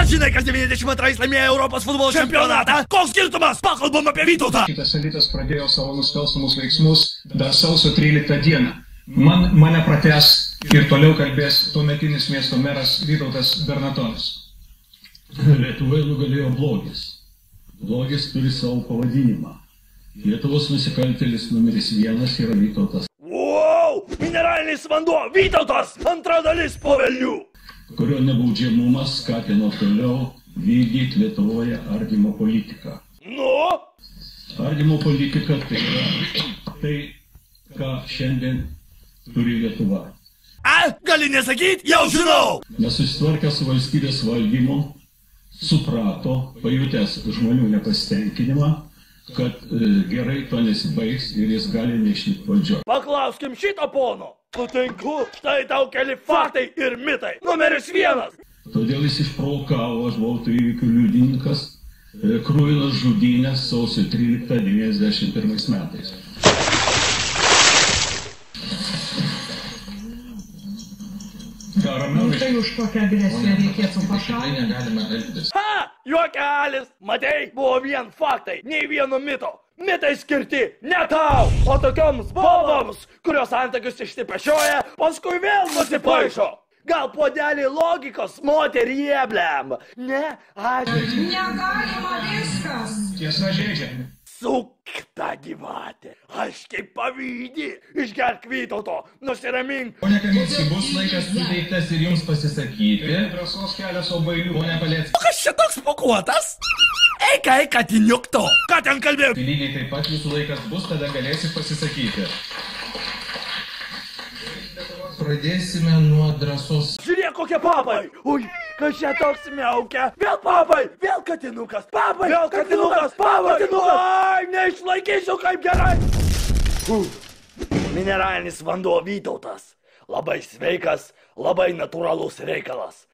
Ar žinai, kas 92 laimėjo Europos futbolo čempionatą? Koks skirtumas? Pakalbam apie Vytautą. Šitas elitas pradėjo savo nusikalstamus veiksmus dar sausio 13 dieną. Mane pratęs ir toliau kalbės tuometinis miesto meras Vytautas Bernatonis. Lietuvoje nugalėjo blogis. Blogis turi savo pavadinimą. Lietuvos nusikaltėlis numeris 1 yra Vytautas. Wow! Mineralinis vanduo! Vytautas! Antra dalis po velnių! Kurio nebaudžiamumas skatino toliau vykdyti Lietuvoje ardymo politiką. Nu? Ardymo politika tai yra tai, ką šiandien turi Lietuva. Gali nesakyt? Jau žinau! Nesusitvarkęs su valstybės valdymu, suprato, pajutęs žmonių nepasitenkinimą, kad gerai to nesibaigs ir jis gali neišnykti valdžio. Paklauskim šito pono. Sutinku, štai tau keli faktai ir mitai. Numeris 1. Todėl jis išprovokavo, aš buvau tų įvykių liudininkas, kruvinas žudynės sausio 13-91 metais. Tai už kokią agresiją reikėtų pašalinti? Negalime elgtis. Juokelis! Matei, buvo vien faktai, nei vieno mito. Mitai skirti ne tau, o tokioms boboms, kurios antakius išsipešioja, paskui vėl nusipaišo. Gal puodelį logikos moterieblėm? Ne, aš... Negalima viskas. Tiesa žaidžia. Sukta gyvatė. Aš kaip pavydį. Išgerk Vytauto, nusiramink. Pone Kaminski, bus laikas suteiktas ir jums pasisakyti. Drąsos kelias obailių. Pone Paleckis. Kas čia toks pakuotas? Eika, katiniukto. Ką ten kalbėjau? Tai lygiai taip pat jūsų laikas bus, tada galėsit pasisakyti. Pradėsime nuo drąsos. Žiūrėk, kokie papai. Ui, kas čia toks miaukia? Vėl papai, vėl katinukas. Papai, vėl katinukas, papai, katinukas. Ai, neišlaikysiu kaip gerai. Mineralinis vanduo Vytautas. Labai sveikas, labai natūralus reikalas.